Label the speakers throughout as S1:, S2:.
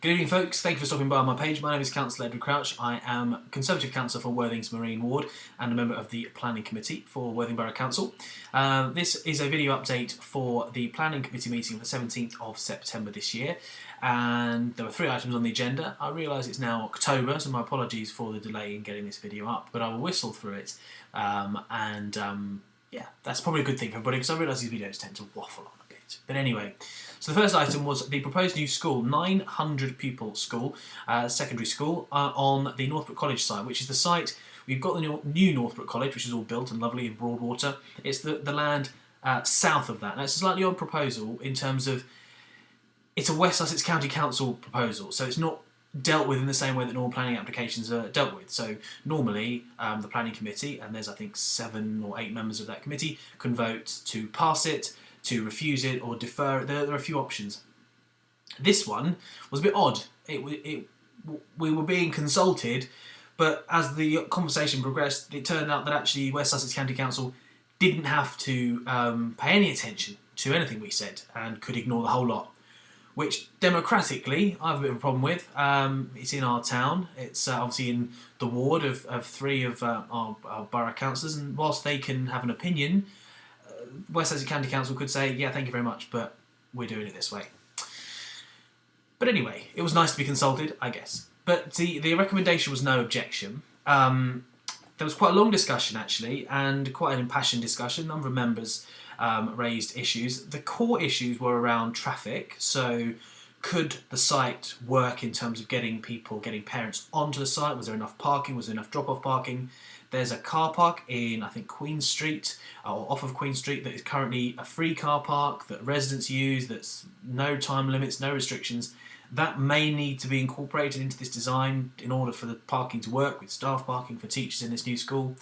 S1: Good evening, folks. Thank you for stopping by on my page. My name is Councillor Edward Crouch. I am Conservative Councillor for Worthing's Marine Ward and a member of the Planning Committee for Worthing Borough Council. This is a video update for the Planning Committee meeting of the 17th of September this year. And there were 3 items on the agenda. I realise it's now October, so my apologies for the delay in getting this video up, but I will whistle through it. Yeah, that's probably a good thing for everybody because I realise these videos tend to waffle on a bit. But anyway, so the first item was the proposed new school, 900 pupil school, secondary school, on the Northbrook College site, which is the site. We've got the new Northbrook College, which is all built and lovely in Broadwater. It's the land south of that. Now, it's a slightly odd proposal in terms of it's a West Sussex County Council proposal, so it's not dealt with in the same way that normal planning applications are dealt with. So normally the planning committee, and there's I think 7 or 8 members of that committee, can vote to pass it, to refuse it, or defer it. There are a few options. This one was a bit odd. We were being consulted, but as the conversation progressed, it turned out that actually West Sussex County Council didn't have to pay any attention to anything we said and could ignore the whole lot, which democratically I have a bit of a problem with. It's in our town. It's obviously in the ward of 3 of our borough councillors, and whilst they can have an opinion, West Sussex County Council could say, yeah, thank you very much, but we're doing it this way. But anyway, it was nice to be consulted, I guess. But the recommendation was no objection. There was quite a long discussion, actually, and quite an impassioned discussion. A number of members raised issues. The core issues were around traffic. So could the site work in terms of getting parents onto the site? Was there enough parking? Was there enough drop-off parking? There's a car park in, I think, Queen Street, or off of Queen Street, that is currently a free car park that residents use, that's no time limits, no restrictions. That may need to be incorporated into this design in order for the parking to work, with staff parking for teachers in this new school.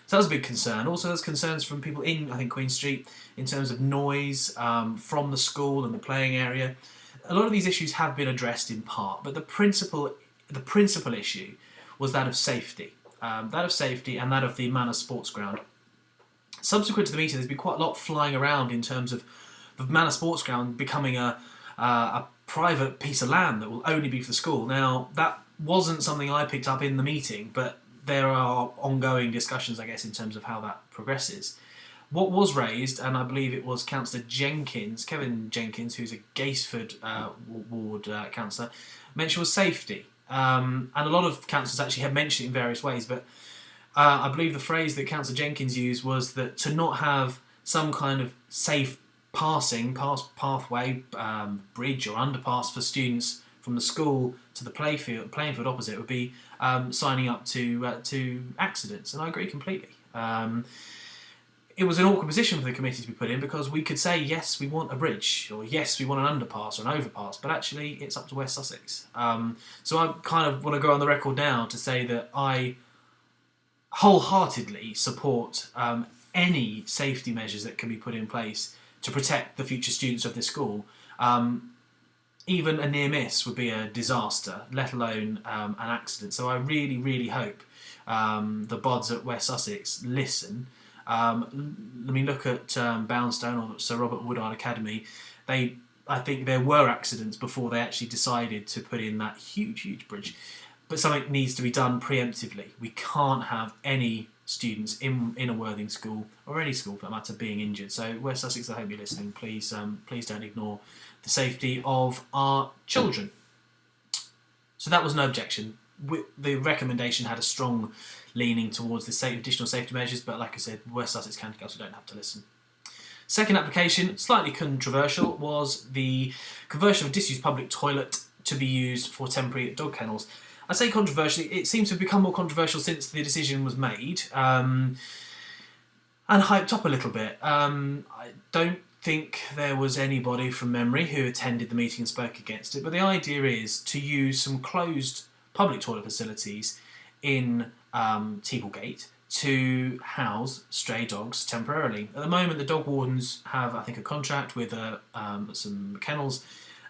S1: So that was a big concern. Also, there's concerns from people in, I think, Queen Street in terms of noise from the school and the playing area. A lot of these issues have been addressed in part, but the principal issue was that of safety. And that of the Manor Sports Ground. Subsequent to the meeting, there's been quite a lot flying around in terms of the Manor Sports Ground becoming a private piece of land that will only be for the school. Now, that wasn't something I picked up in the meeting, but there are ongoing discussions, I guess, in terms of how that progresses. What was raised, and I believe it was Councillor Jenkins, Kevin Jenkins, who's a Gaisford ward councillor, mentioned was safety. And a lot of councillors actually have mentioned it in various ways, but I believe the phrase that Councillor Jenkins used was that to not have some kind of safe pathway, bridge or underpass for students from the school to the playing field opposite would be signing up to accidents, and I agree completely. It was an awkward position for the committee to be put in because we could say, yes, we want a bridge, or yes, we want an underpass or an overpass, but actually it's up to West Sussex. So I kind of want to go on the record now to say that I wholeheartedly support any safety measures that can be put in place to protect the future students of this school. Even a near miss would be a disaster, let alone an accident. So I really, really hope the bods at West Sussex listen. Let me look at Boundstone or Sir Robert Woodard Academy. I think there were accidents before they actually decided to put in that huge bridge. But something needs to be done preemptively. We can't have any students in a Worthing school, or any school for that matter, being injured. So West Sussex, I hope you're listening. Please don't ignore the safety of our children. So that was no objection. The recommendation had a strong leaning towards the additional safety measures, but like I said, West Sussex County Council don't have to listen. Second application, slightly controversial, was the conversion of a disused public toilet to be used for temporary dog kennels. I say controversially, it seems to have become more controversial since the decision was made, and hyped up a little bit. I don't think there was anybody from memory who attended the meeting and spoke against it, but the idea is to use some closed public toilet facilities in Teaglegate to house stray dogs temporarily. At the moment, the dog wardens have, I think, a contract with some kennels,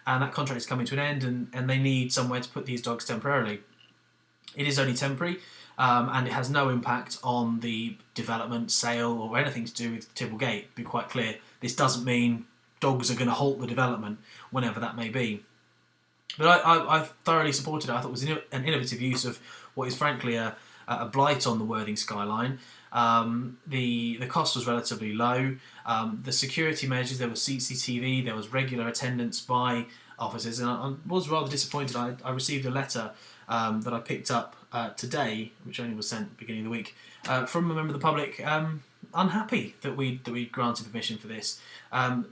S1: and that contract is coming to an end, and they need somewhere to put these dogs temporarily. It is only temporary, and it has no impact on the development, sale, or anything to do with Teaglegate. To be quite clear, this doesn't mean dogs are going to halt the development, whenever that may be. But I thoroughly supported it. I thought it was an innovative use of what is frankly a blight on the Worthing skyline. The cost was relatively low. The security measures, there was CCTV, there was regular attendance by officers, and I was rather disappointed. I received a letter that I picked up today, which only was sent at the beginning of the week, from a member of the public unhappy that we granted permission for this,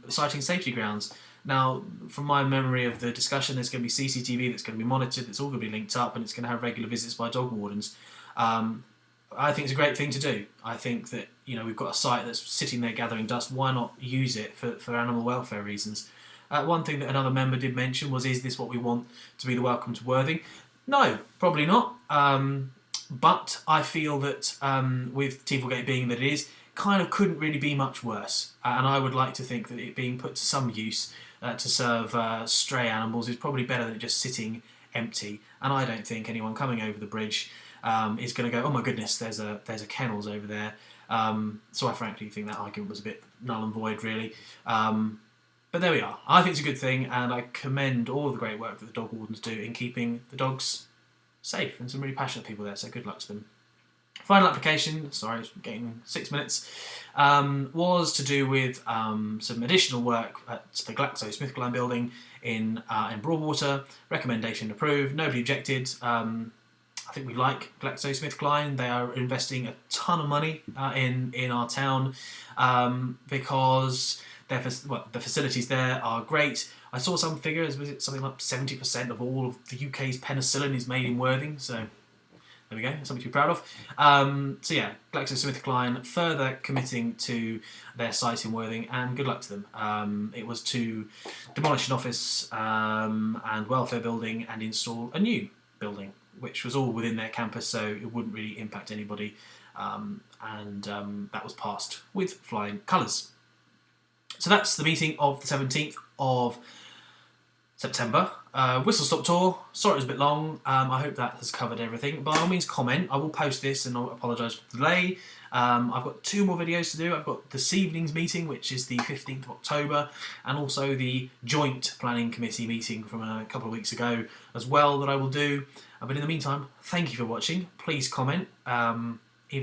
S1: citing safety grounds. Now, from my memory of the discussion, there's going to be CCTV that's going to be monitored, it's all going to be linked up, and it's going to have regular visits by dog wardens. I think it's a great thing to do. I think that, we've got a site that's sitting there gathering dust. Why not use it for animal welfare reasons? One thing that another member did mention was, is this what we want to be the welcome to Worthing? No, probably not. But I feel that with Teeflegate being that it is, kind of couldn't really be much worse. And I would like to think that it being put to some use to serve stray animals is probably better than it just sitting empty. And I don't think anyone coming over the bridge is going to go, oh my goodness, there's a kennels over there. So I frankly think that argument was a bit null and void, really. But there we are. I think it's a good thing, and I commend all of the great work that the dog wardens do in keeping the dogs safe, and some really passionate people there, so good luck to them. Final application, sorry, it's getting 6 minutes, was to do with some additional work at the GlaxoSmithKline building in Broadwater. Recommendation approved, nobody objected. I think we like GlaxoSmithKline. They are investing a ton of money in our town because the facilities there are great. I saw some figures, was it something like 70% of all of the UK's penicillin is made in Worthing, so there we go, something to be proud of. So yeah, GlaxoSmithKline further committing to their site in Worthing, and good luck to them. It was to demolish an office and welfare building and install a new building, which was all within their campus, so it wouldn't really impact anybody, and that was passed with flying colours. So that's the meeting of the 17th of September. Whistle Stop Tour. Sorry it was a bit long. I hope that has covered everything. By all means, comment. I will post this, and I'll apologise for the delay. I've got 2 more videos to do. I've got this evening's meeting, which is the 15th of October, and also the joint planning committee meeting from a couple of weeks ago as well that I will do. But in the meantime, thank you for watching. Please comment, even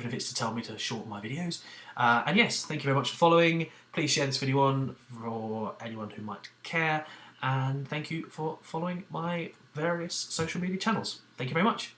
S1: if it's to tell me to shorten my videos. And yes, thank you very much for following. Please share this video on for anyone who might care. And thank you for following my various social media channels. Thank you very much.